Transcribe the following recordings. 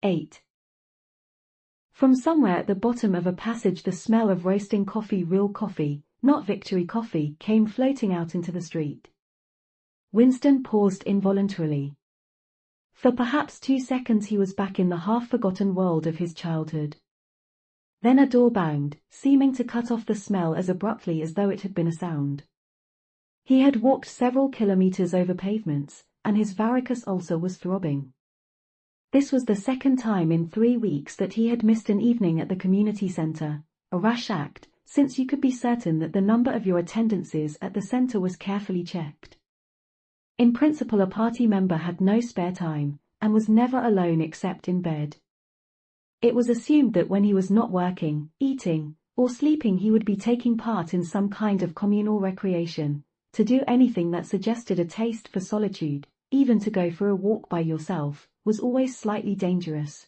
8. From somewhere at the bottom of a passage the smell of roasting coffee, real coffee, not Victory coffee, came floating out into the street. Winston paused involuntarily. For perhaps 2 seconds he was back in the half-forgotten world of his childhood. Then a door banged, seeming to cut off the smell as abruptly as though it had been a sound. He had walked several kilometers over pavements, and his varicose ulcer was throbbing. This was the second time in 3 weeks that he had missed an evening at the community center, a rash act, since you could be certain that the number of your attendances at the center was carefully checked. In principle, a party member had no spare time, and was never alone except in bed. It was assumed that when he was not working, eating, or sleeping he would be taking part in some kind of communal recreation. To do anything that suggested a taste for solitude, even to go for a walk by yourself, was always slightly dangerous.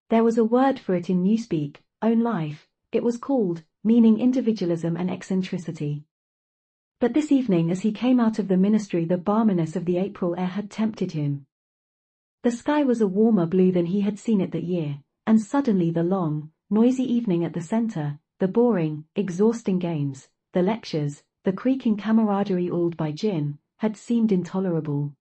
There was a word for it in Newspeak, own life, it was called, meaning individualism and eccentricity. But this evening as he came out of the ministry the balminess of the April air had tempted him. The sky was a warmer blue than he had seen it that year, and suddenly the long, noisy evening at the center, the boring, exhausting games, the lectures, the creaking camaraderie oiled by gin, had seemed intolerable.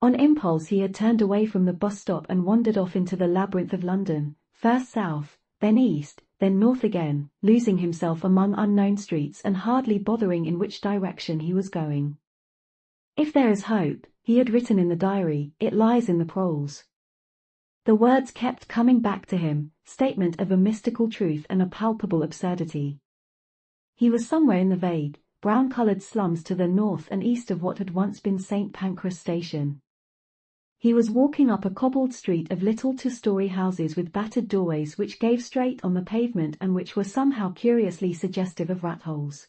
On impulse he had turned away from the bus stop and wandered off into the labyrinth of London, first south, then east, then north again, losing himself among unknown streets and hardly bothering in which direction he was going. If there is hope, he had written in the diary, it lies in the proles. The words kept coming back to him, statement of a mystical truth and a palpable absurdity. He was somewhere in the vague, brown-colored slums to the north and east of what had once been St. Pancras Station. He was walking up a cobbled street of little 2-story houses with battered doorways which gave straight on the pavement and which were somehow curiously suggestive of rat holes.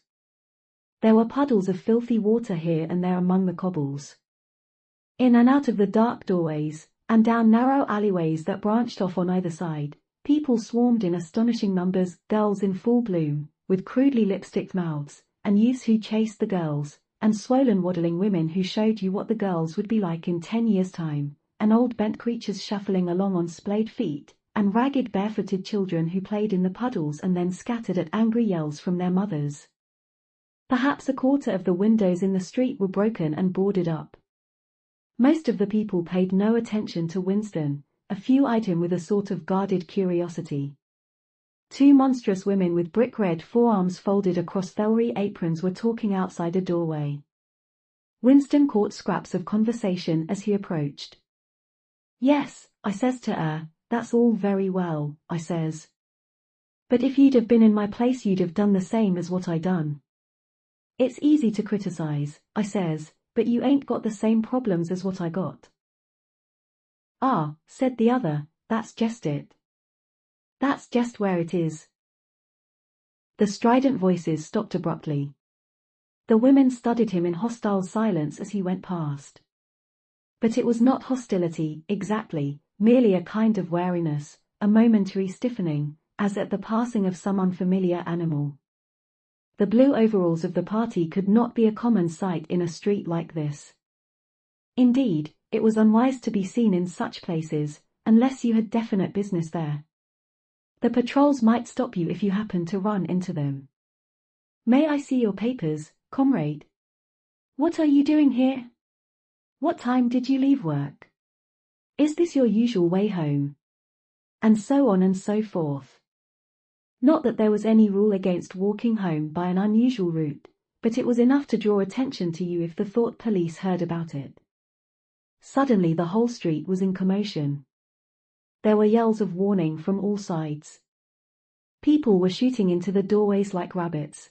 There were puddles of filthy water here and there among the cobbles. In and out of the dark doorways, and down narrow alleyways that branched off on either side, people swarmed in astonishing numbers, girls in full bloom, with crudely lipsticked mouths, and youths who chased the girls, and swollen waddling women who showed you what the girls would be like in 10 years' time, and old bent creatures shuffling along on splayed feet, and ragged barefooted children who played in the puddles and then scattered at angry yells from their mothers. Perhaps a quarter of the windows in the street were broken and boarded up. Most of the people paid no attention to Winston, a few eyed him with a sort of guarded curiosity. 2 monstrous women with brick-red forearms folded across furry aprons were talking outside a doorway. Winston caught scraps of conversation as he approached. "Yes," I says to her, "that's all very well," I says. "But if you'd have been in my place you'd have done the same as what I done." "It's easy to criticize," I says, "but you ain't got the same problems as what I got." "Ah," said the other, "that's just it. That's just where it is." The strident voices stopped abruptly. The women studied him in hostile silence as he went past. But it was not hostility, exactly, merely a kind of wariness, a momentary stiffening, as at the passing of some unfamiliar animal. The blue overalls of the party could not be a common sight in a street like this. Indeed, it was unwise to be seen in such places, unless you had definite business there. The patrols might stop you if you happened to run into them. "May I see your papers, comrade? What are you doing here? What time did you leave work? Is this your usual way home?" And so on and so forth. Not that there was any rule against walking home by an unusual route, but it was enough to draw attention to you if the thought police heard about it. Suddenly the whole street was in commotion. There were yells of warning from all sides. People were shooting into the doorways like rabbits.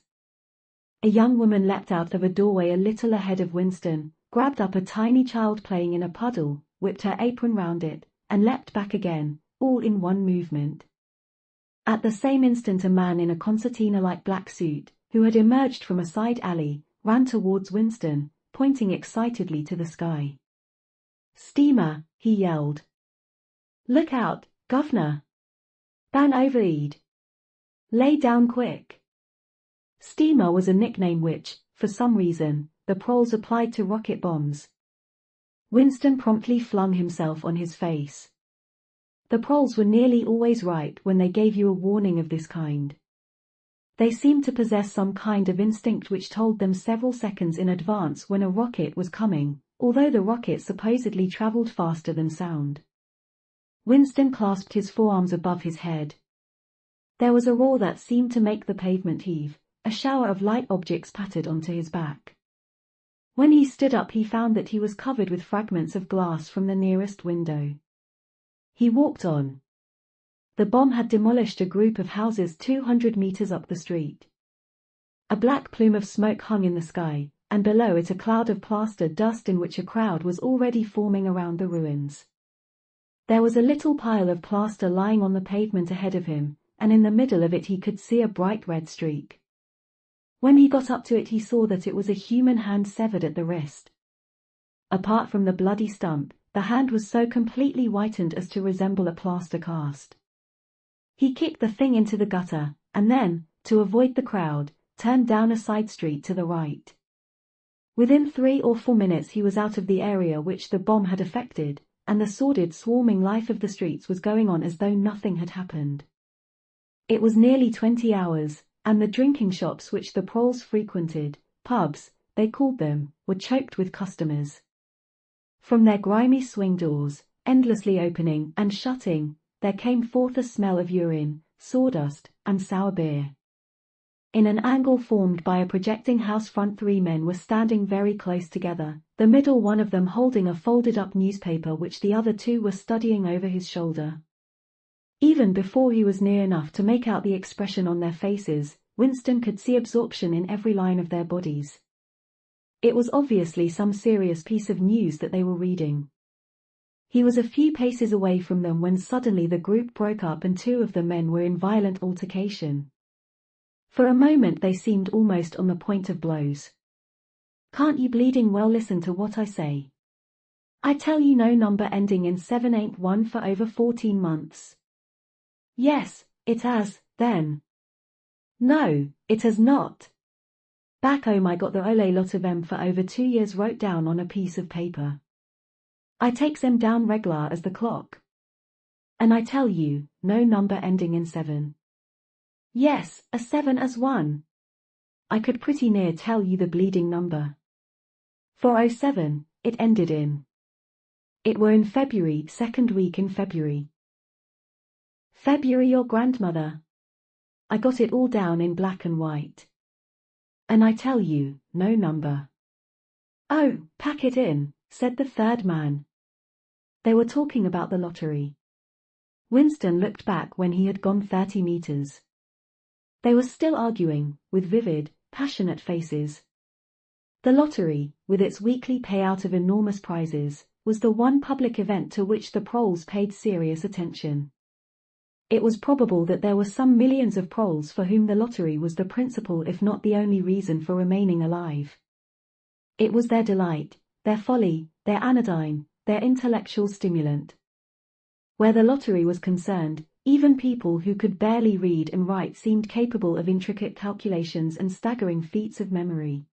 A young woman leapt out of a doorway a little ahead of Winston, grabbed up a tiny child playing in a puddle, whipped her apron round it, and leapt back again, all in one movement. At the same instant a man in a concertina-like black suit, who had emerged from a side alley, ran towards Winston, pointing excitedly to the sky. "Steamer," he yelled. "Look out, governor! Ban overhead! Lay down quick!" Steamer was a nickname which, for some reason, the proles applied to rocket bombs. Winston promptly flung himself on his face. The proles were nearly always right when they gave you a warning of this kind. They seemed to possess some kind of instinct which told them several seconds in advance when a rocket was coming, although the rocket supposedly traveled faster than sound. Winston clasped his forearms above his head. There was a roar that seemed to make the pavement heave. A shower of light objects pattered onto his back. When he stood up, he found that he was covered with fragments of glass from the nearest window. He walked on. The bomb had demolished a group of houses 200 meters up the street. A black plume of smoke hung in the sky, and below it a cloud of plaster dust in which a crowd was already forming around the ruins. There was a little pile of plaster lying on the pavement ahead of him, and in the middle of it he could see a bright red streak. When he got up to it, he saw that it was a human hand severed at the wrist. Apart from the bloody stump, the hand was so completely whitened as to resemble a plaster cast. He kicked the thing into the gutter, and then, to avoid the crowd, turned down a side street to the right. Within 3 or 4 minutes he was out of the area which the bomb had affected, and the sordid, swarming life of the streets was going on as though nothing had happened. It was nearly 20 hours, and the drinking shops which the proles frequented, pubs, they called them, were choked with customers. From their grimy swing doors, endlessly opening and shutting, there came forth a smell of urine, sawdust, and sour beer. In an angle formed by a projecting house front 3 men were standing very close together, the middle one of them holding a folded-up newspaper which the other 2 were studying over his shoulder. Even before he was near enough to make out the expression on their faces, Winston could see absorption in every line of their bodies. It was obviously some serious piece of news that they were reading. He was a few paces away from them when suddenly the group broke up and 2 of the men were in violent altercation. For a moment they seemed almost on the point of blows. "Can't you bleeding well listen to what I say? I tell you no number ending in 7 ain't won for over 14 months. Yes, it has, then. No, it has not. Back home I got the ole lot of 'em for over 2 years wrote down on a piece of paper. I takes 'em down reg'lar as the clock. And I tell you, no number ending in 7. Yes, a 7 as 1. I could pretty near tell you the bleeding number. 407, it ended in. It were in February, 2nd week in February. February your grandmother. I got it all down in black and white. And I tell you, no number." "Oh, pack it in," said the 3rd man. They were talking about the lottery. Winston looked back when he had gone 30 meters. They were still arguing, with vivid, passionate faces. The lottery, with its weekly payout of enormous prizes, was the one public event to which the proles paid serious attention. It was probable that there were some millions of proles for whom the lottery was the principal if not the only reason for remaining alive. It was their delight, their folly, their anodyne, their intellectual stimulant. Where the lottery was concerned, even people who could barely read and write seemed capable of intricate calculations and staggering feats of memory.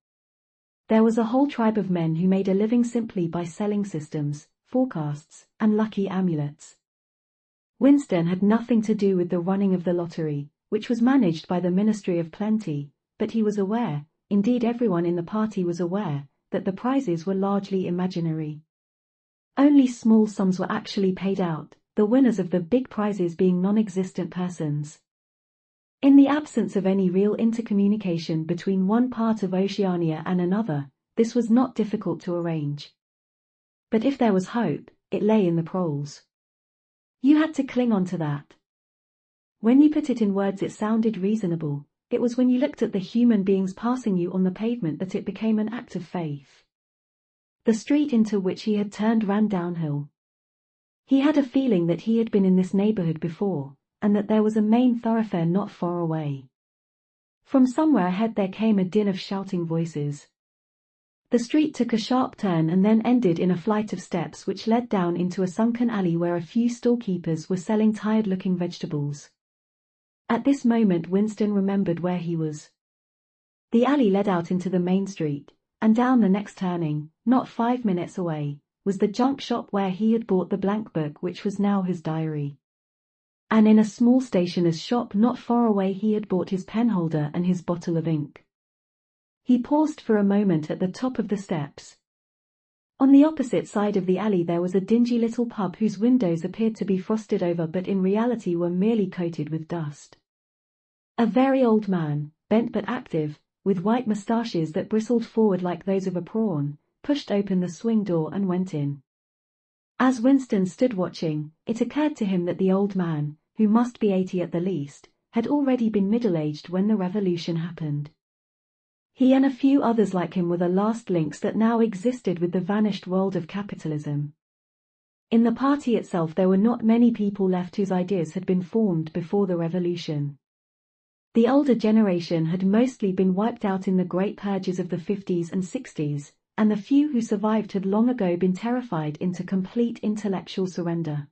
There was a whole tribe of men who made a living simply by selling systems, forecasts, and lucky amulets. Winston had nothing to do with the running of the lottery, which was managed by the Ministry of Plenty, but he was aware, indeed everyone in the party was aware, that the prizes were largely imaginary. Only small sums were actually paid out, the winners of the big prizes being non-existent persons. In the absence of any real intercommunication between one part of Oceania and another, this was not difficult to arrange. But if there was hope, it lay in the proles. You had to cling on to that. When you put it in words it sounded reasonable, it was when you looked at the human beings passing you on the pavement that it became an act of faith. The street into which he had turned ran downhill. He had a feeling that he had been in this neighborhood before, and that there was a main thoroughfare not far away. From somewhere ahead there came a din of shouting voices. The street took a sharp turn and then ended in a flight of steps which led down into a sunken alley where a few storekeepers were selling tired-looking vegetables. At this moment Winston remembered where he was. The alley led out into the main street, and down the next turning, not 5 minutes away, was the junk shop where he had bought the blank book which was now his diary. And in a small stationer's shop not far away he had bought his penholder and his bottle of ink. He paused for a moment at the top of the steps. On the opposite side of the alley there was a dingy little pub whose windows appeared to be frosted over but in reality were merely coated with dust. A very old man, bent but active, with white moustaches that bristled forward like those of a prawn, pushed open the swing door and went in. As Winston stood watching, it occurred to him that the old man, who must be 80 at the least, had already been middle-aged when the revolution happened. He and a few others like him were the last links that now existed with the vanished world of capitalism. In the party itself there were not many people left whose ideas had been formed before the revolution. The older generation had mostly been wiped out in the great purges of the 50s and 60s, and the few who survived had long ago been terrified into complete intellectual surrender.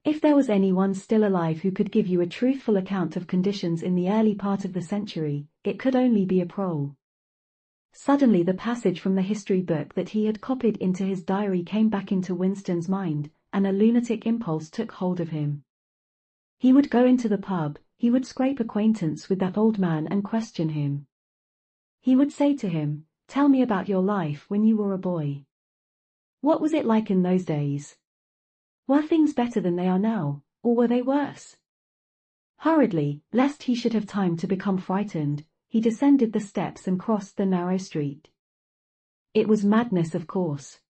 If there was anyone still alive who could give you a truthful account of conditions in the early part of the century, it could only be a prole. Suddenly the passage from the history book that he had copied into his diary came back into Winston's mind, and a lunatic impulse took hold of him. He would go into the pub, he would scrape acquaintance with that old man and question him. He would say to him, "Tell me about your life when you were a boy. What was it like in those days? Were things better than they are now, or were they worse?" Hurriedly, lest he should have time to become frightened, he descended the steps and crossed the narrow street. It was madness, of course.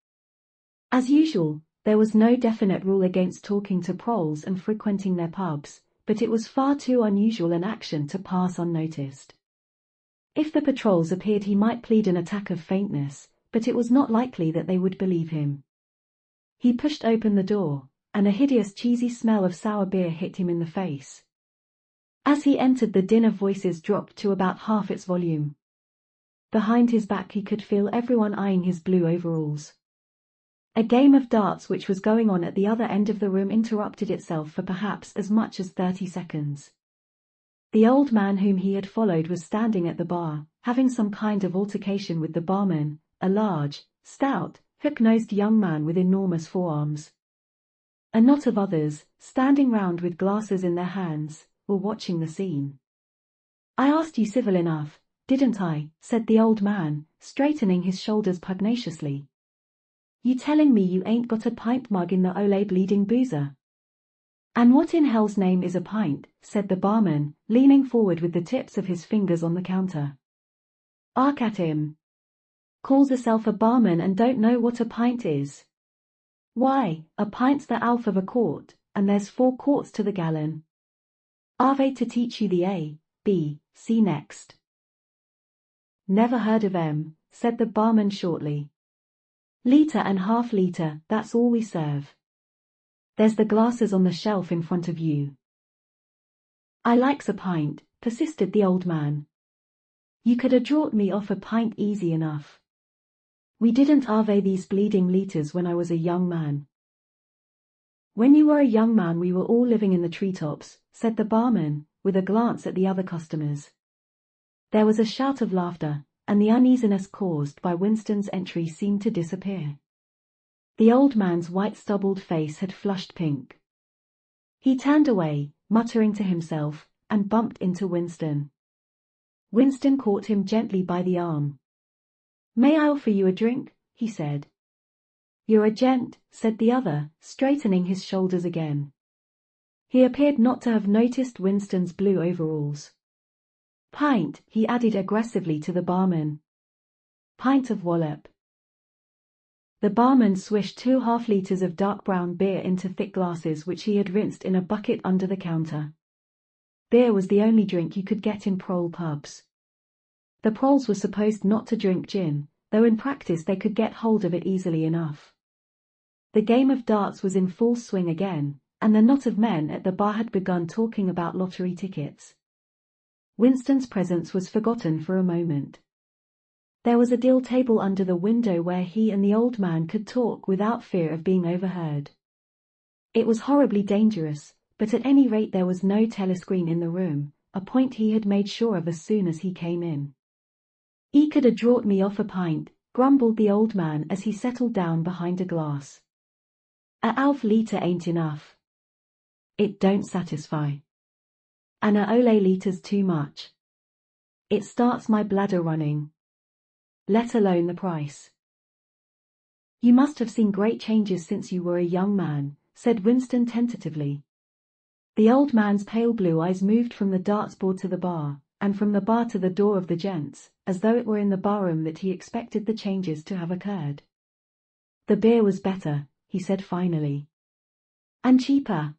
As usual, there was no definite rule against talking to proles and frequenting their pubs, but it was far too unusual an action to pass unnoticed. If the patrols appeared he might plead an attack of faintness, but it was not likely that they would believe him. He pushed open the door, and a hideous cheesy smell of sour beer hit him in the face. As he entered the din of voices dropped to about half its volume. Behind his back he could feel everyone eyeing his blue overalls. A game of darts which was going on at the other end of the room interrupted itself for perhaps as much as 30 seconds. The old man whom he had followed was standing at the bar, having some kind of altercation with the barman, a large, stout, hook-nosed young man with enormous forearms. A knot of others, standing round with glasses in their hands, were watching the scene. "I asked you civil enough, didn't I?" said the old man, straightening his shoulders pugnaciously. "You telling me you ain't got a pint mug in the ole bleeding boozer?" "And what in hell's name is a pint?" said the barman, leaning forward with the tips of his fingers on the counter. "Ark at him. Calls herself a barman and don't know what a pint is. Why, a pint's the half of a quart, and there's 4 quarts to the gallon. Are they to teach you the A, B, C next?" "Never heard of 'em," said the barman shortly. "Litre and half litre, that's all we serve. There's the glasses on the shelf in front of you." "I likes a pint," persisted the old man. "You could a draught me off a pint easy enough. We didn't have these bleeding litres when I was a young man." "When you were a young man we were all living in the treetops," said the barman, with a glance at the other customers. There was a shout of laughter, and the uneasiness caused by Winston's entry seemed to disappear. The old man's white stubbled face had flushed pink. He turned away, muttering to himself, and bumped into Winston. Winston caught him gently by the arm. "May I offer you a drink?" he said. "You're a gent," said the other, straightening his shoulders again. He appeared not to have noticed Winston's blue overalls. "Pint," he added aggressively to the barman. "Pint of wallop." The barman swished 2 half-litres of dark brown beer into thick glasses which he had rinsed in a bucket under the counter. Beer was the only drink you could get in prole pubs. The proles were supposed not to drink gin, though in practice they could get hold of it easily enough. The game of darts was in full swing again, and the knot of men at the bar had begun talking about lottery tickets. Winston's presence was forgotten for a moment. There was a deal table under the window where he and the old man could talk without fear of being overheard. It was horribly dangerous, but at any rate there was no telescreen in the room, a point he had made sure of as soon as he came in. "'E could a draught me off a pint," grumbled the old man as he settled down behind a glass. "A half litre ain't enough." It don't satisfy. Ana ole liters too much. It starts my bladder running. Let alone the price. You must have seen great changes since you were a young man, said Winston tentatively. The old man's pale blue eyes moved from the darts board to the bar, and from the bar to the door of the gents, as though it were in the barroom that he expected the changes to have occurred. The beer was better, he said finally. And cheaper.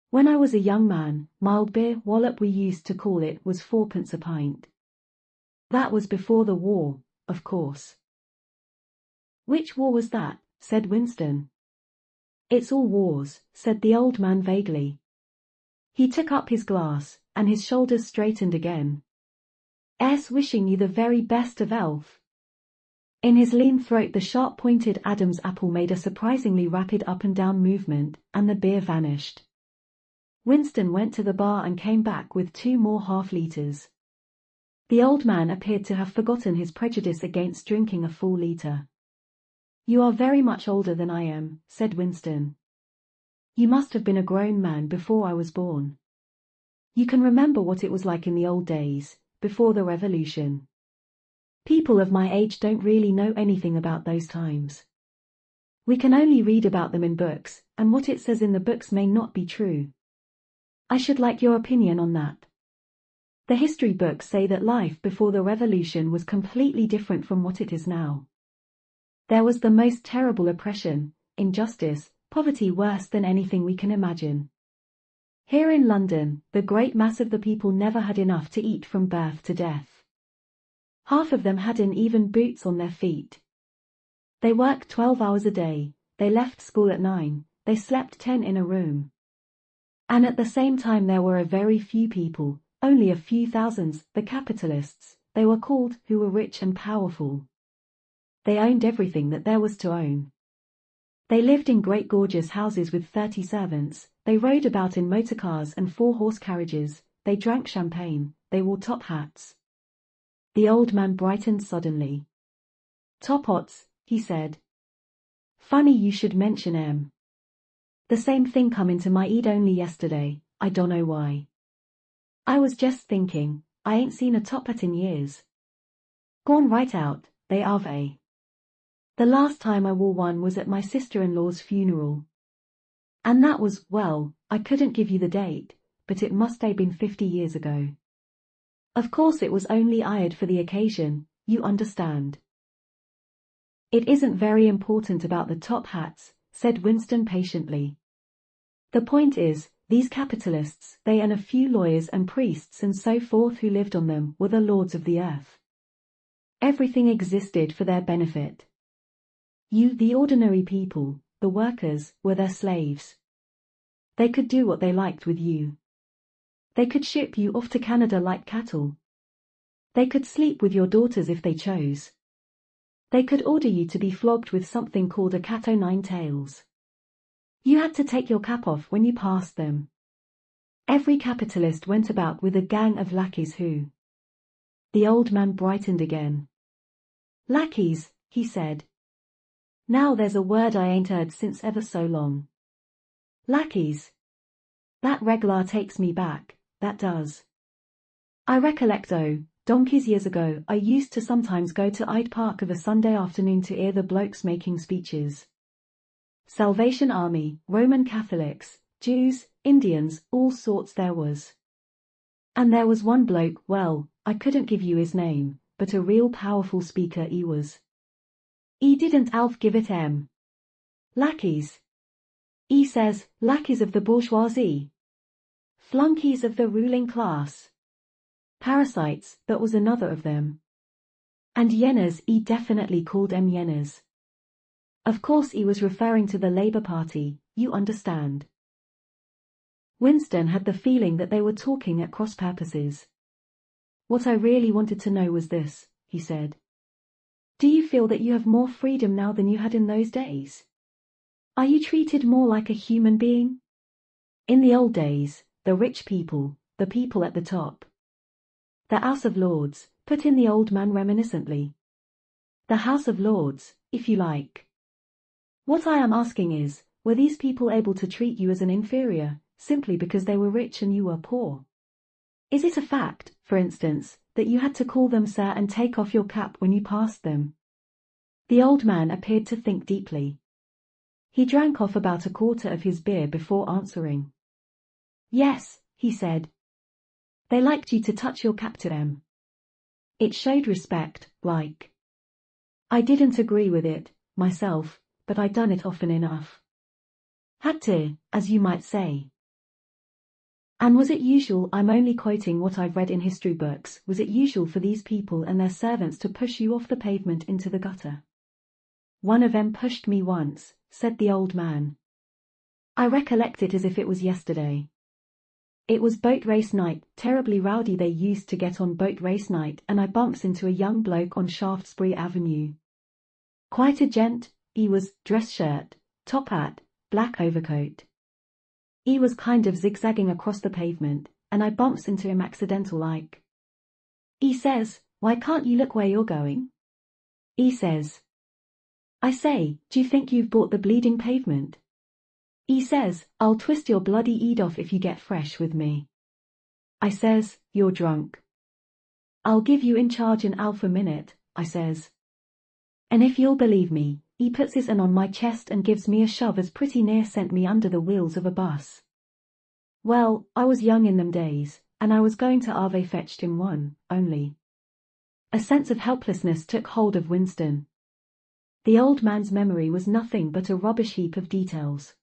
When I was a young man, mild beer, wallop we used to call it, was 4p a pint. That was before the war, of course. Which war was that? Said Winston. It's all wars, said the old man vaguely. He took up his glass, and his shoulders straightened again. Wishing you the very best of health. In his lean throat the sharp-pointed Adam's apple made a surprisingly rapid up-and-down movement, and the beer vanished. Winston went to the bar and came back with 2 more half-liters. The old man appeared to have forgotten his prejudice against drinking a full liter. You are very much older than I am, said Winston. You must have been a grown man before I was born. You can remember what it was like in the old days, before the revolution. People of my age don't really know anything about those times. We can only read about them in books, and what it says in the books may not be true. I should like your opinion on that. The history books say that life before the revolution was completely different from what it is now. There was the most terrible oppression, injustice, poverty worse than anything we can imagine. Here in London, the great mass of the people never had enough to eat from birth to death. Half of them hadn't even boots on their feet. They worked 12 hours a day, they left school at 9, they slept 10 in a room. And at the same time there were a very few people, only a few thousands, the capitalists, they were called, who were rich and powerful. They owned everything that there was to own. They lived in great gorgeous houses with 30 servants, they rode about in motor cars and 4-horse carriages, they drank champagne, they wore top hats. The old man brightened suddenly. Top hats, he said. Funny you should mention 'em. The same thing come into my head only yesterday, I don't know why. I was just thinking, I ain't seen a top hat in years. Gone right out, they are they. The last time I wore one was at my sister-in-law's funeral. And that was, well, I couldn't give you the date, but it must have been 50 years ago. Of course it was only hired for the occasion, you understand. It isn't very important about the top hats, said Winston patiently. The point is, these capitalists, they and a few lawyers and priests and so forth who lived on them, were the lords of the earth. Everything existed for their benefit. You, the ordinary people, the workers, were their slaves. They could do what they liked with you. They could ship you off to Canada like cattle. They could sleep with your daughters if they chose. They could order you to be flogged with something called a cat o' nine tails. You had to take your cap off when you passed them. Every capitalist went about with a gang of lackeys who... The old man brightened again. Lackeys, he said. Now there's a word I ain't heard since ever so long. Lackeys. That reg'lar takes me back, that does. I recollect donkeys years ago I used to sometimes go to Hyde Park of a Sunday afternoon to hear the blokes making speeches. Salvation Army, Roman Catholics, Jews, Indians, all sorts there was. And there was one bloke, well, I couldn't give you his name, but a real powerful speaker he was. He didn't half give it lackeys. He says, lackeys of the bourgeoisie. Flunkies of the ruling class. Parasites, that was another of them. And yennas, he definitely called them yennas. Of course he was referring to the Labour Party, you understand. Winston had the feeling that they were talking at cross purposes. What I really wanted to know was this, he said. Do you feel that you have more freedom now than you had in those days? Are you treated more like a human being? In the old days, the rich people, the people at the top. The House of Lords, put in the old man reminiscently. The House of Lords, if you like. What I am asking is, were these people able to treat you as an inferior, simply because they were rich and you were poor? Is it a fact, for instance, that you had to call them sir and take off your cap when you passed them? The old man appeared to think deeply. He drank off about a quarter of his beer before answering. Yes, he said. They liked you to touch your cap to them. It showed respect, like. I didn't agree with it, myself, but I'd done it often enough. Had to, as you might say. And was it usual, I'm only quoting what I've read in history books, was it usual for these people and their servants to push you off the pavement into the gutter? One of them pushed me once, said the old man. I recollect it as if it was yesterday. It was boat race night, terribly rowdy they used to get on boat race night, and I bumps into a young bloke on Shaftesbury Avenue. Quite a gent, he was, dress shirt, top hat, black overcoat. He was kind of zigzagging across the pavement, and I bumps into him accidental like. He says, why can't you look where you're going? He says. I say, do you think you've bought the bleeding pavement? He says, I'll twist your bloody eed off if you get fresh with me. I says, you're drunk. I'll give you in charge an alpha minute, I says. And if you'll believe me, he puts his hand on my chest and gives me a shove as pretty near sent me under the wheels of a bus. Well, I was young in them days, and I was going to Ave fetched him one, only. A sense of helplessness took hold of Winston. The old man's memory was nothing but a rubbish heap of details.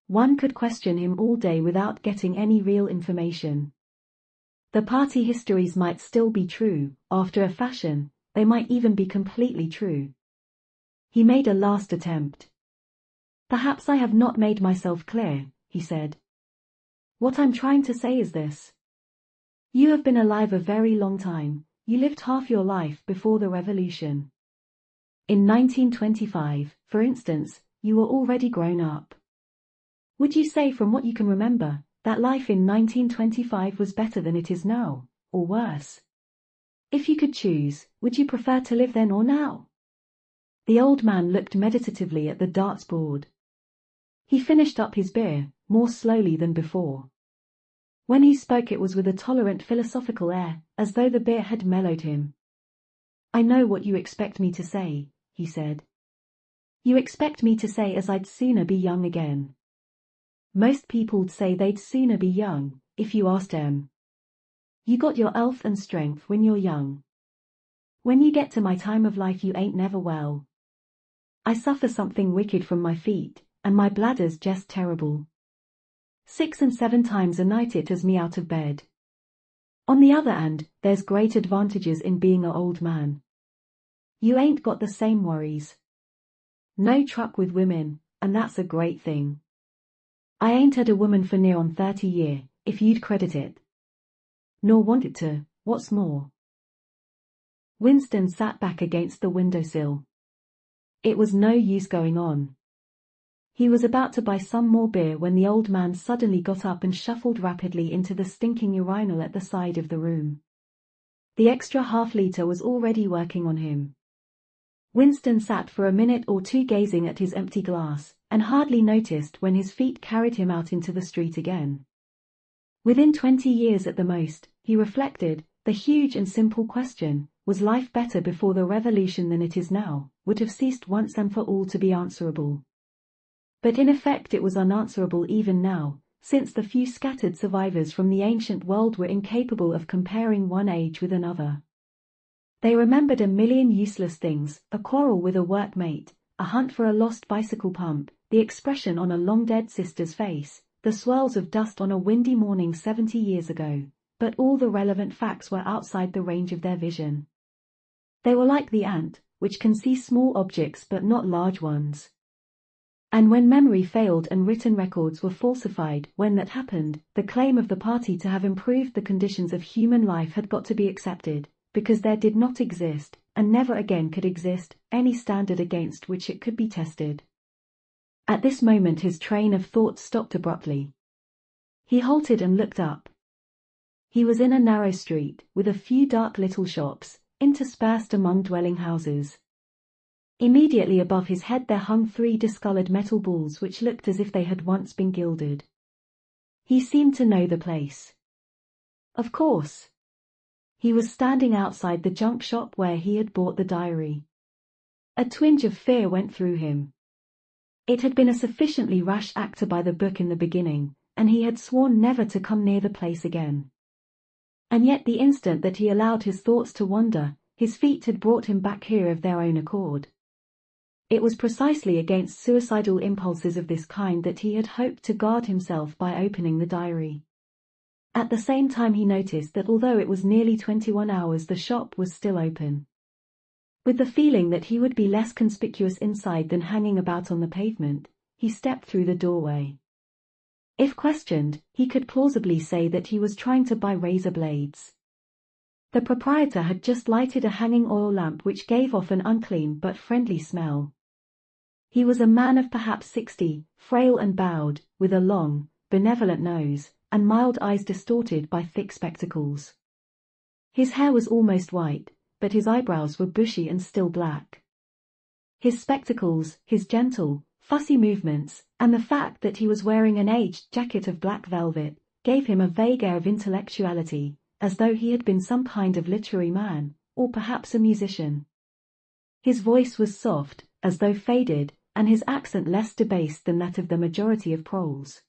One could question him all day without getting any real information. The party histories might still be true, after a fashion, they might even be completely true. He made a last attempt. Perhaps I have not made myself clear, he said. What I'm trying to say is this. You have been alive a very long time, you lived half your life before the revolution. In 1925, for instance, you were already grown up. Would you say from what you can remember, that life in 1925 was better than it is now, or worse? If you could choose, would you prefer to live then or now? The old man looked meditatively at the darts board. He finished up his beer, more slowly than before. When he spoke it was with a tolerant philosophical air, as though the beer had mellowed him. I know what you expect me to say, he said. You expect me to say as I'd sooner be young again. Most people'd say they'd sooner be young, if you asked 'em. You got your health and strength when you're young. When you get to my time of life you ain't never well. I suffer something wicked from my feet, and my bladder's just terrible. 6 and 7 times a night it has me out of bed. On the other hand, there's great advantages in being a old man. You ain't got the same worries. No truck with women, and that's a great thing. I ain't had a woman for near on 30 year, if you'd credit it. Nor wanted to, what's more. Winston sat back against the windowsill. It was no use going on. He was about to buy some more beer when the old man suddenly got up and shuffled rapidly into the stinking urinal at the side of the room. The extra half-liter was already working on him. Winston sat for a minute or two gazing at his empty glass, and hardly noticed when his feet carried him out into the street again. Within 20 years at the most, he reflected, the huge and simple question, was life better before the revolution than it is now, would have ceased once and for all to be answerable. But in effect it was unanswerable even now, since the few scattered survivors from the ancient world were incapable of comparing one age with another. They remembered a million useless things, a quarrel with a workmate, a hunt for a lost bicycle pump, the expression on a long-dead sister's face, the swirls of dust on a windy morning 70 years ago, but all the relevant facts were outside the range of their vision. They were like the ant, which can see small objects but not large ones. And when memory failed and written records were falsified, when that happened, the claim of the party to have improved the conditions of human life had got to be accepted, because there did not exist, and never again could exist, any standard against which it could be tested. At this moment his train of thought stopped abruptly. He halted and looked up. He was in a narrow street, with a few dark little shops, interspersed among dwelling houses. Immediately above his head there hung 3 discolored metal balls which looked as if they had once been gilded. He seemed to know the place. Of course. He was standing outside the junk shop where he had bought the diary. A twinge of fear went through him. It had been a sufficiently rash act by the book in the beginning, and he had sworn never to come near the place again. And yet the instant that he allowed his thoughts to wander, his feet had brought him back here of their own accord. It was precisely against suicidal impulses of this kind that he had hoped to guard himself by opening the diary. At the same time he noticed that although it was nearly 21 hours the shop was still open. With the feeling that he would be less conspicuous inside than hanging about on the pavement, he stepped through the doorway. If questioned, he could plausibly say that he was trying to buy razor blades. The proprietor had just lighted a hanging oil lamp which gave off an unclean but friendly smell. He was a man of perhaps 60, frail and bowed, with a long, benevolent nose, and mild eyes distorted by thick spectacles. His hair was almost white, but his eyebrows were bushy and still black. His spectacles, his gentle, fussy movements, and the fact that he was wearing an aged jacket of black velvet, gave him a vague air of intellectuality, as though he had been some kind of literary man, or perhaps a musician. His voice was soft, as though faded, and his accent less debased than that of the majority of proles.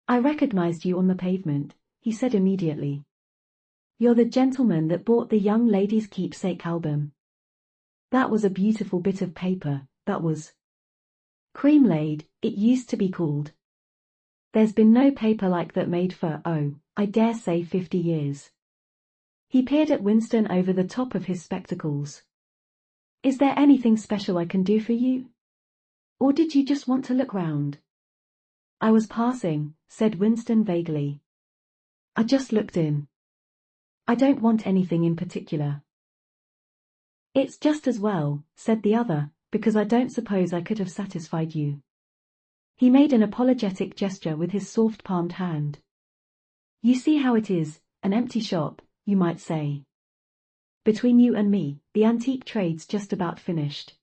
"I recognized you on the pavement," he said immediately. "You're the gentleman that bought the young lady's keepsake album. That was a beautiful bit of paper, that was. Cream-laid, it used to be called. There's been no paper like that made for, oh, I dare say 50 years. He peered at Winston over the top of his spectacles. "Is there anything special I can do for you? Or did you just want to look round?" "I was passing," said Winston vaguely. "I just looked in. I don't want anything in particular." "It's just as well," said the other, "because I don't suppose I could have satisfied you." He made an apologetic gesture with his soft-palmed hand. "You see how it is, an empty shop, you might say. Between you and me, the antique trade's just about finished.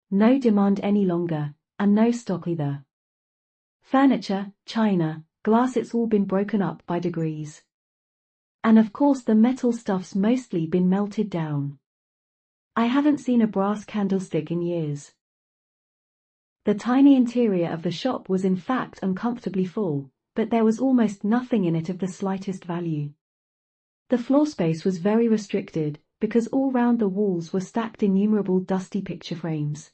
No demand any longer, and no stock either. Furniture, china, glass, it's all been broken up by degrees. And of course the metal stuff's mostly been melted down. I haven't seen a brass candlestick in years." The tiny interior of the shop was in fact uncomfortably full, but there was almost nothing in it of the slightest value. The floor space was very restricted, because all round the walls were stacked innumerable dusty picture frames.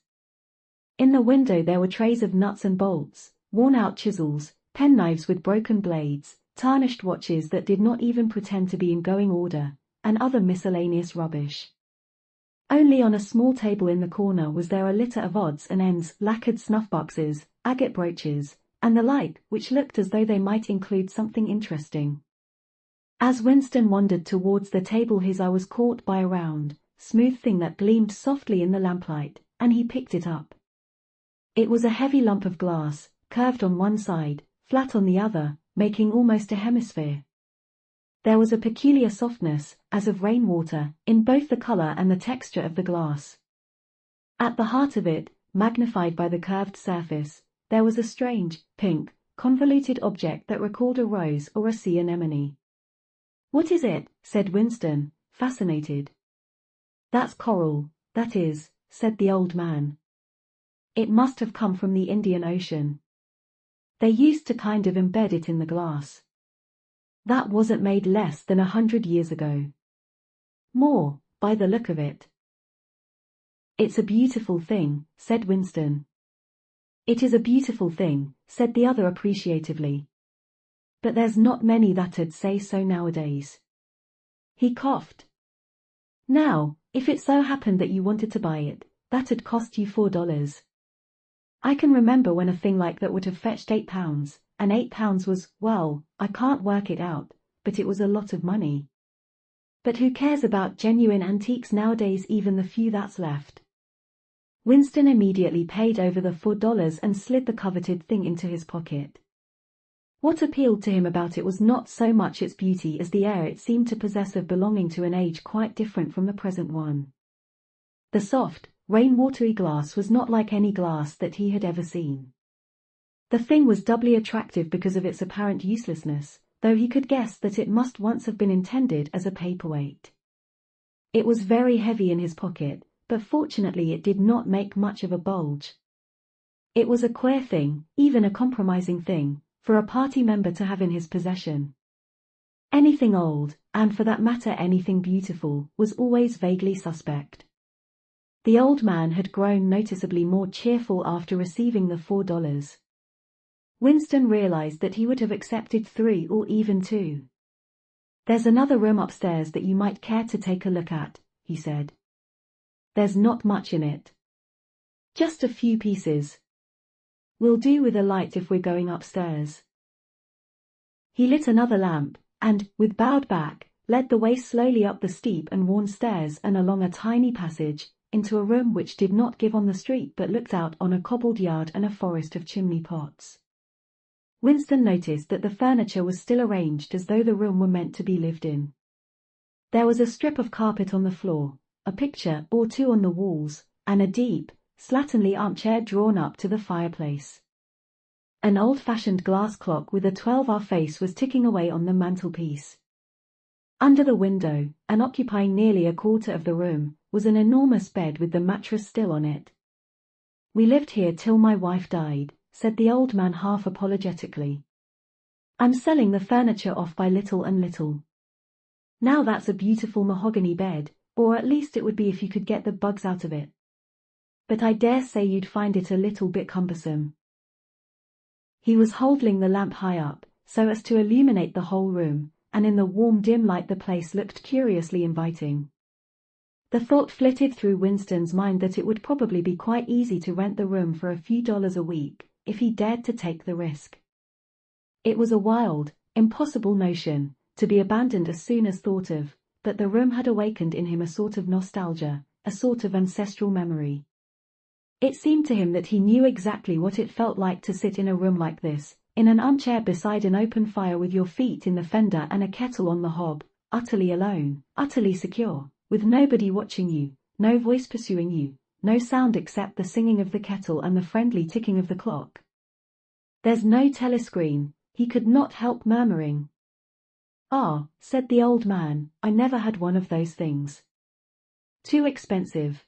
In the window there were trays of nuts and bolts, worn-out chisels, penknives with broken blades, tarnished watches that did not even pretend to be in going order, and other miscellaneous rubbish. Only on a small table in the corner was there a litter of odds and ends, lacquered snuff-boxes, agate brooches, and the like, which looked as though they might include something interesting. As Winston wandered towards the table his eye was caught by a round, smooth thing that gleamed softly in the lamplight, and he picked it up. It was a heavy lump of glass, curved on one side, flat on the other, making almost a hemisphere. There was a peculiar softness, as of rainwater, in both the color and the texture of the glass. At the heart of it, magnified by the curved surface, there was a strange, pink, convoluted object that recalled a rose or a sea anemone. "What is it?" said Winston, fascinated. "That's coral, that is," said the old man. "It must have come from the Indian Ocean. They used to kind of embed it in the glass. That wasn't made less than 100 years ago. More, by the look of it." "It's a beautiful thing," said Winston. "It is a beautiful thing," said the other appreciatively. "But there's not many that'd say so nowadays." He coughed. "Now, if it so happened that you wanted to buy it, that'd cost you $4. I can remember when a thing like that would have fetched £8, and £8 was, well, I can't work it out, but it was a lot of money. But who cares about genuine antiques nowadays, even the few that's left?" Winston immediately paid over the $4 and slid the coveted thing into his pocket. What appealed to him about it was not so much its beauty as the air it seemed to possess of belonging to an age quite different from the present one. The soft, rain-watery glass was not like any glass that he had ever seen. The thing was doubly attractive because of its apparent uselessness, though he could guess that it must once have been intended as a paperweight. It was very heavy in his pocket, but fortunately it did not make much of a bulge. It was a queer thing, even a compromising thing, for a party member to have in his possession. Anything old, and for that matter anything beautiful, was always vaguely suspect. The old man had grown noticeably more cheerful after receiving the $4. Winston realized that he would have accepted 3 or even 2. "There's another room upstairs that you might care to take a look at," he said. "There's not much in it. Just a few pieces. We'll do with a light if we're going upstairs." He lit another lamp, and, with bowed back, led the way slowly up the steep and worn stairs and along a tiny passage, into a room which did not give on the street but looked out on a cobbled yard and a forest of chimney pots. Winston noticed that the furniture was still arranged as though the room were meant to be lived in. There was a strip of carpet on the floor, a picture or 2 on the walls, and a deep, slatternly armchair drawn up to the fireplace. An old-fashioned glass clock with a 12-hour face was ticking away on the mantelpiece. Under the window, and occupying nearly a quarter of the room, was an enormous bed with the mattress still on it. "We lived here till my wife died," said the old man half apologetically. "I'm selling the furniture off by little and little. Now that's a beautiful mahogany bed, or at least it would be if you could get the bugs out of it. But I dare say you'd find it a little bit cumbersome." He was holding the lamp high up, so as to illuminate the whole room, and in the warm dim light the place looked curiously inviting. The thought flitted through Winston's mind that it would probably be quite easy to rent the room for a few dollars a week, if he dared to take the risk. It was a wild, impossible notion, to be abandoned as soon as thought of, but the room had awakened in him a sort of nostalgia, a sort of ancestral memory. It seemed to him that he knew exactly what it felt like to sit in a room like this, in an armchair beside an open fire with your feet in the fender and a kettle on the hob, utterly alone, utterly secure, with nobody watching you, no voice pursuing you, no sound except the singing of the kettle and the friendly ticking of the clock. "There's no telescreen," he could not help murmuring. "Ah," said the old man, "I never had one of those things. Too expensive.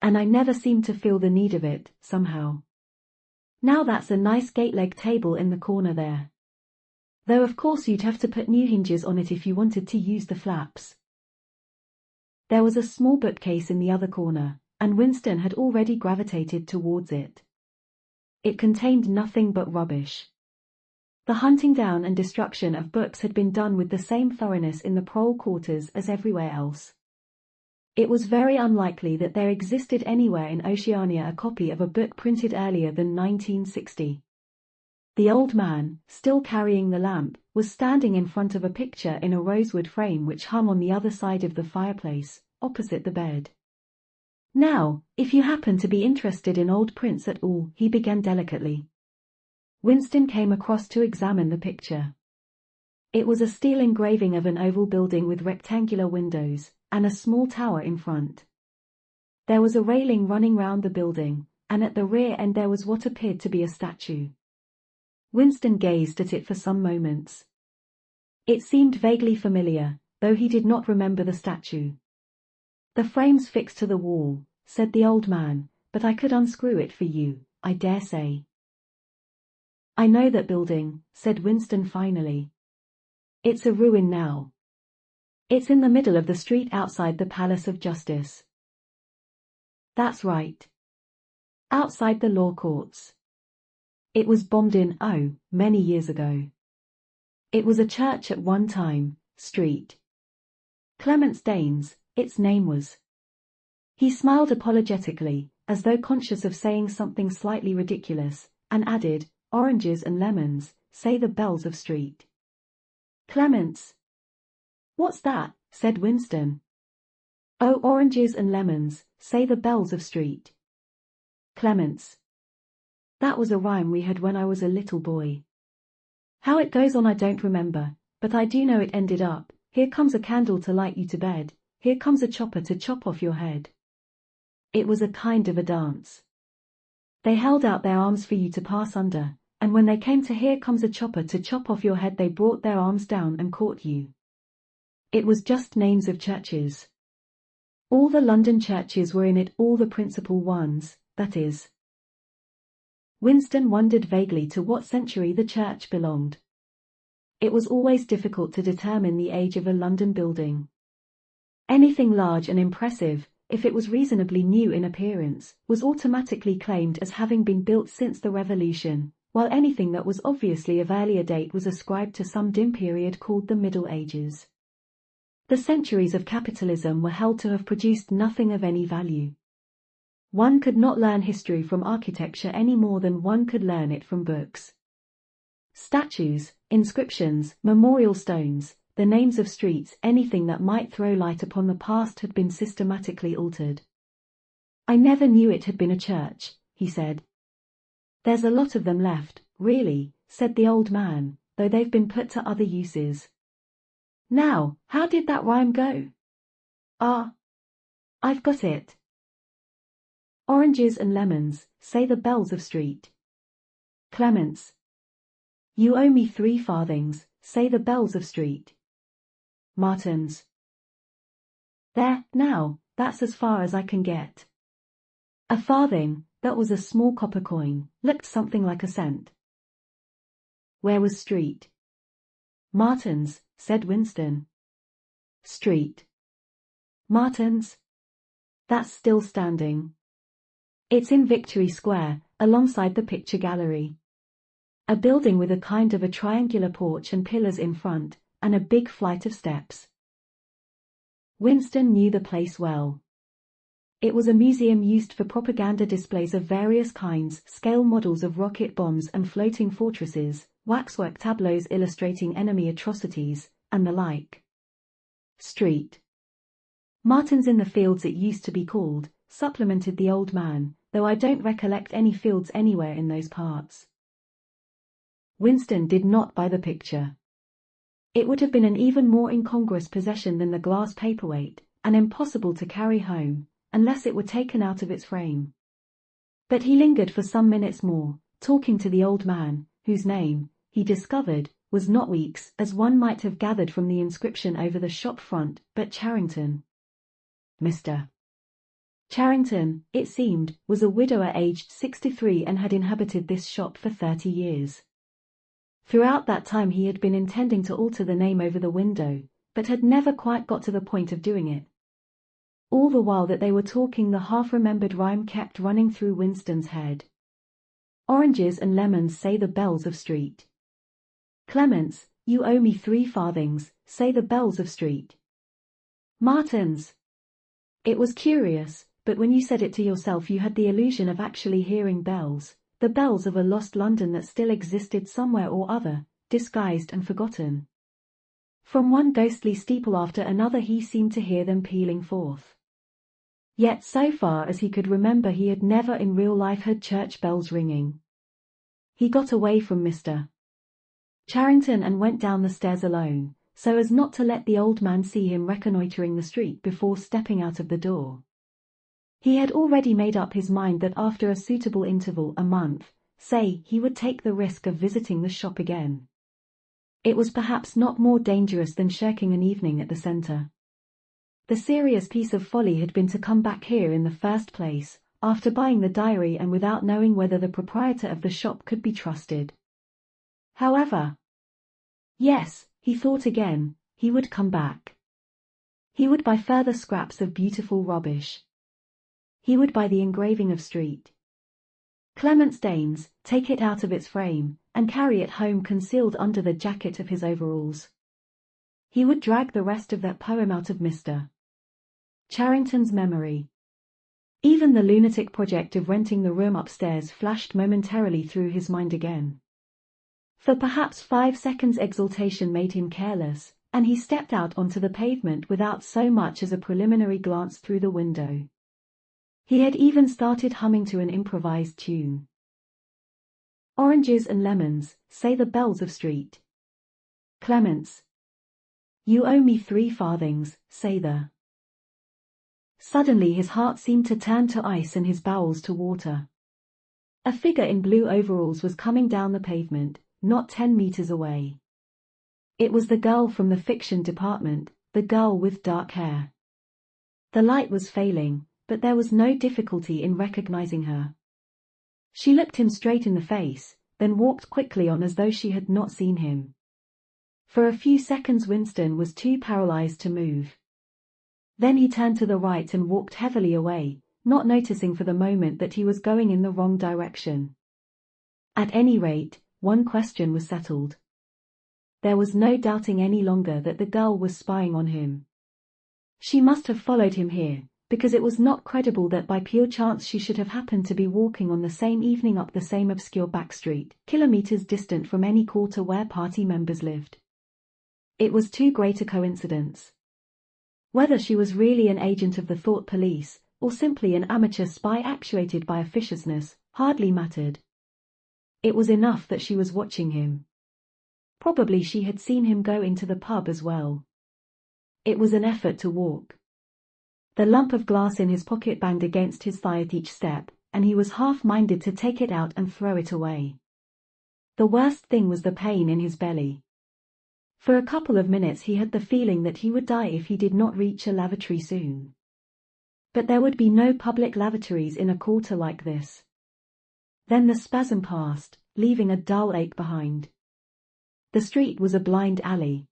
And I never seemed to feel the need of it, somehow. Now that's a nice gate-leg table in the corner there. Though of course you'd have to put new hinges on it if you wanted to use the flaps." There was a small bookcase in the other corner, and Winston had already gravitated towards it. It contained nothing but rubbish. The hunting down and destruction of books had been done with the same thoroughness in the prole quarters as everywhere else. It was very unlikely that there existed anywhere in Oceania a copy of a book printed earlier than 1960. The old man, still carrying the lamp, was standing in front of a picture in a rosewood frame which hung on the other side of the fireplace, opposite the bed. "Now, if you happen to be interested in old prints at all," he began delicately. Winston came across to examine the picture. It was a steel engraving of an oval building with rectangular windows, and a small tower in front. There was a railing running round the building, and at the rear end there was what appeared to be a statue. Winston gazed at it for some moments. It seemed vaguely familiar, though he did not remember the statue. "The frame's fixed to the wall," said the old man, "but I could unscrew it for you, I dare say." "I know that building," said Winston finally. "It's a ruin now. It's in the middle of the street outside the Palace of Justice." "That's right. Outside the law courts. It was bombed in, many years ago. It was a church at one time, Street. Clements Danes, its name was." He smiled apologetically, as though conscious of saying something slightly ridiculous, and added, "Oranges and lemons, say the bells of Street." "Clements? What's that?" said Winston. "Oh, oranges and lemons, say the bells of Street. Clements. That was a rhyme we had when I was a little boy. How it goes on I don't remember, but I do know it ended up, 'Here comes a candle to light you to bed, here comes a chopper to chop off your head.' It was a kind of a dance." They held out their arms for you to pass under, and when they came to "Here comes a chopper to chop off your head," they brought their arms down and caught you. It was just names of churches. All the London churches were in it, all the principal ones, that is. Winston wondered vaguely to what century the church belonged. It was always difficult to determine the age of a London building. Anything large and impressive, if it was reasonably new in appearance, was automatically claimed as having been built since the Revolution, while anything that was obviously of earlier date was ascribed to some dim period called the Middle Ages. The centuries of capitalism were held to have produced nothing of any value. One could not learn history from architecture any more than one could learn it from books. Statues, inscriptions, memorial stones, the names of streets, anything that might throw light upon the past had been systematically altered. "I never knew it had been a church," he said. "There's a lot of them left, really," said the old man, "though they've been put to other uses." "Now, how did that rhyme go?" "Ah, I've got it. Oranges and lemons, say the bells of street. Clements. You owe me 3 farthings, say the bells of street. Martins. There, now, that's as far as I can get. A farthing, that was a small copper coin, looked something like a cent. Where was street? Martins, said Winston. Street. Martins? That's still standing. It's in Victory Square, alongside the picture gallery. A building with a kind of a triangular porch and pillars in front, and a big flight of steps. Winston knew the place well. It was a museum used for propaganda displays of various kinds, scale models of rocket bombs and floating fortresses, waxwork tableaus illustrating enemy atrocities, and the like. Street. Martin's in the fields it used to be called, supplemented the old man, though I don't recollect any fields anywhere in those parts. Winston did not buy the picture. It would have been an even more incongruous possession than the glass paperweight, and impossible to carry home, unless it were taken out of its frame. But he lingered for some minutes more, talking to the old man, whose name, he discovered, was not Weeks, as one might have gathered from the inscription over the shop front, but Charrington. Mr. Charrington, it seemed, was a widower aged 63 and had inhabited this shop for 30 years. Throughout that time he had been intending to alter the name over the window, but had never quite got to the point of doing it. All the while that they were talking the half-remembered rhyme kept running through Winston's head. Oranges and lemons, say the bells of street. Clements, you owe me 3 farthings, say the bells of street. Martins. It was curious, but when you said it to yourself you had the illusion of actually hearing bells, the bells of a lost London that still existed somewhere or other, disguised and forgotten. From one ghostly steeple after another he seemed to hear them pealing forth. Yet so far as he could remember he had never in real life heard church bells ringing. He got away from Mr. Charrington and went down the stairs alone, so as not to let the old man see him reconnoitering the street before stepping out of the door. He had already made up his mind that after a suitable interval, a month, say, he would take the risk of visiting the shop again. It was perhaps not more dangerous than shirking an evening at the centre. The serious piece of folly had been to come back here in the first place, after buying the diary and without knowing whether the proprietor of the shop could be trusted. However, yes, he thought again, he would come back. He would buy further scraps of beautiful rubbish. He would buy the engraving of Street Clements Danes, take it out of its frame, and carry it home concealed under the jacket of his overalls. He would drag the rest of that poem out of Mr. Charrington's memory. Even the lunatic project of renting the room upstairs flashed momentarily through his mind again. For perhaps 5 seconds exultation made him careless, and he stepped out onto the pavement without so much as a preliminary glance through the window. He had even started humming to an improvised tune. Oranges and lemons, say the bells of street. Clements. You owe me 3 farthings, say the. Suddenly his heart seemed to turn to ice and his bowels to water. A figure in blue overalls was coming down the pavement, not 10 meters away. It was the girl from the fiction department, the girl with dark hair. The light was failing, but there was no difficulty in recognizing her. She looked him straight in the face, then walked quickly on as though she had not seen him. For a few seconds Winston was too paralyzed to move. Then he turned to the right and walked heavily away, not noticing for the moment that he was going in the wrong direction. At any rate, one question was settled. There was no doubting any longer that the girl was spying on him. She must have followed him here, because it was not credible that by pure chance she should have happened to be walking on the same evening up the same obscure back street, kilometers distant from any quarter where party members lived. It was too great a coincidence. Whether she was really an agent of the thought police, or simply an amateur spy actuated by officiousness, hardly mattered. It was enough that she was watching him. Probably she had seen him go into the pub as well. It was an effort to walk. The lump of glass in his pocket banged against his thigh at each step, and he was half-minded to take it out and throw it away. The worst thing was the pain in his belly. For a couple of minutes he had the feeling that he would die if he did not reach a lavatory soon. But there would be no public lavatories in a quarter like this. Then the spasm passed, leaving a dull ache behind. The street was a blind alley.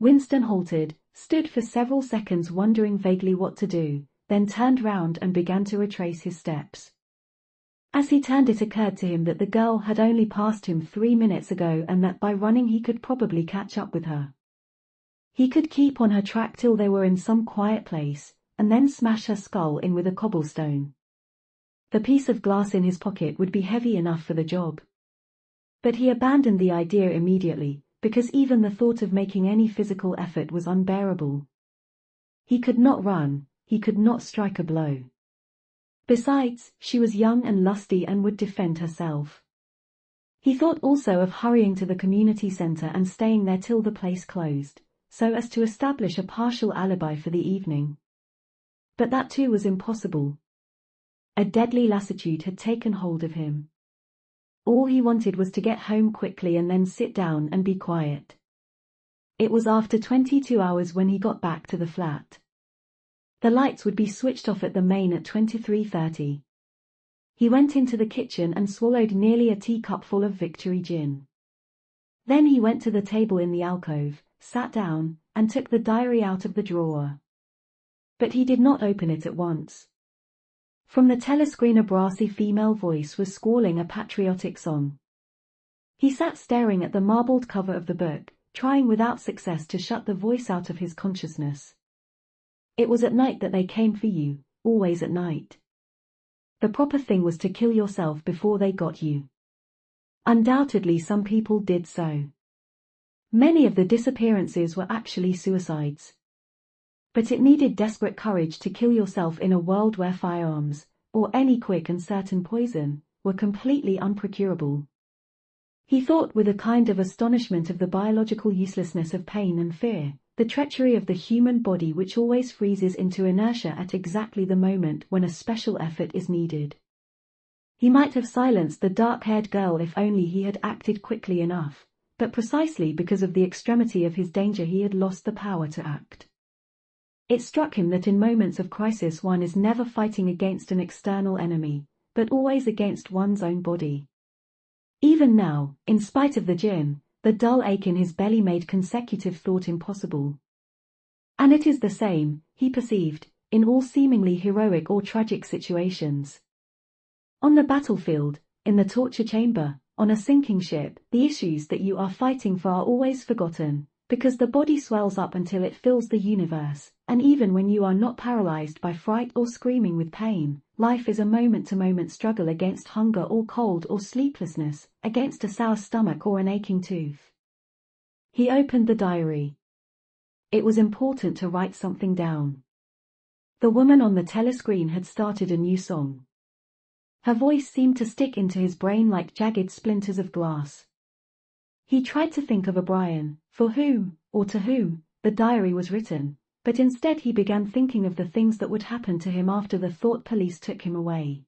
Winston halted, stood for several seconds wondering vaguely what to do, then turned round and began to retrace his steps. As he turned it occurred to him that the girl had only passed him 3 minutes ago and that by running he could probably catch up with her. He could keep on her track till they were in some quiet place, and then smash her skull in with a cobblestone. The piece of glass in his pocket would be heavy enough for the job. But he abandoned the idea immediately, because even the thought of making any physical effort was unbearable. He could not run, he could not strike a blow. Besides, she was young and lusty and would defend herself. He thought also of hurrying to the community center and staying there till the place closed, so as to establish a partial alibi for the evening. But that too was impossible. A deadly lassitude had taken hold of him. All he wanted was to get home quickly and then sit down and be quiet. It was after 22 hours when he got back to the flat. The lights would be switched off at the main at 23:30. He went into the kitchen and swallowed nearly a teacupful of Victory gin. Then he went to the table in the alcove, sat down, and took the diary out of the drawer. But he did not open it at once. From the telescreen a brassy female voice was squalling a patriotic song. He sat staring at the marbled cover of the book, trying without success to shut the voice out of his consciousness. It was at night that they came for you, always at night. The proper thing was to kill yourself before they got you. Undoubtedly some people did so. Many of the disappearances were actually suicides. But it needed desperate courage to kill yourself in a world where firearms, or any quick and certain poison, were completely unprocurable. He thought with a kind of astonishment of the biological uselessness of pain and fear, the treachery of the human body which always freezes into inertia at exactly the moment when a special effort is needed. He might have silenced the dark-haired girl if only he had acted quickly enough, but precisely because of the extremity of his danger he had lost the power to act. It struck him that in moments of crisis one is never fighting against an external enemy, but always against one's own body. Even now, in spite of the gin, the dull ache in his belly made consecutive thought impossible. And it is the same, he perceived, in all seemingly heroic or tragic situations. On the battlefield, in the torture chamber, on a sinking ship, the issues that you are fighting for are always forgotten, because the body swells up until it fills the universe, and even when you are not paralyzed by fright or screaming with pain, life is a moment-to-moment struggle against hunger or cold or sleeplessness, against a sour stomach or an aching tooth. He opened the diary. It was important to write something down. The woman on the telescreen had started a new song. Her voice seemed to stick into his brain like jagged splinters of glass. He tried to think of O'Brien, for whom, or to whom, the diary was written, but instead he began thinking of the things that would happen to him after the thought police took him away.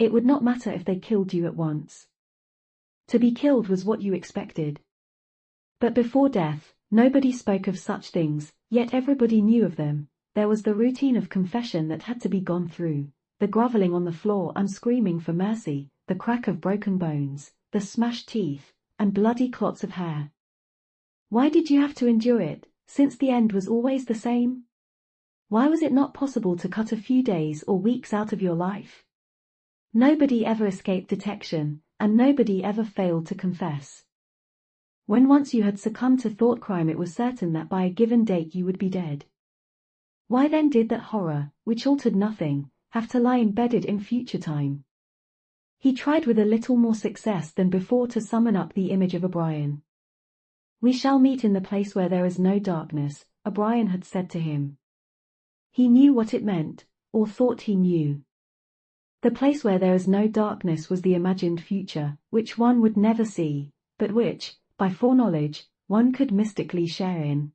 It would not matter if they killed you at once. To be killed was what you expected. But before death, nobody spoke of such things, yet everybody knew of them. There was the routine of confession that had to be gone through, the groveling on the floor and screaming for mercy, the crack of broken bones, the smashed teeth, and bloody clots of hair. Why did you have to endure it, since the end was always the same? Why was it not possible to cut a few days or weeks out of your life? Nobody ever escaped detection, and nobody ever failed to confess. When once you had succumbed to thought crime, it was certain that by a given date you would be dead. Why then did that horror, which altered nothing, have to lie embedded in future time? He tried with a little more success than before to summon up the image of O'Brien. "We shall meet in the place where there is no darkness," O'Brien had said to him. He knew what it meant, or thought he knew. The place where there is no darkness was the imagined future, which one would never see, but which, by foreknowledge, one could mystically share in.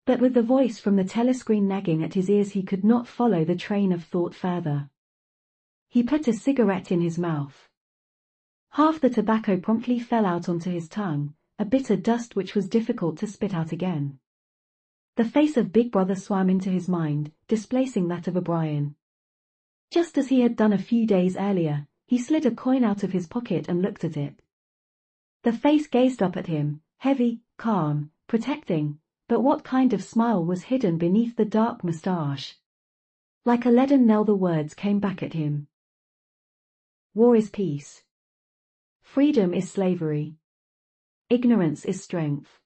But with the voice from the telescreen nagging at his ears, he could not follow the train of thought further. He put a cigarette in his mouth. Half the tobacco promptly fell out onto his tongue, a bitter dust which was difficult to spit out again. The face of Big Brother swam into his mind, displacing that of O'Brien. Just as he had done a few days earlier, he slid a coin out of his pocket and looked at it. The face gazed up at him, heavy, calm, protecting, but what kind of smile was hidden beneath the dark moustache? Like a leaden knell the words came back at him. War is peace. Freedom is slavery. Ignorance is strength.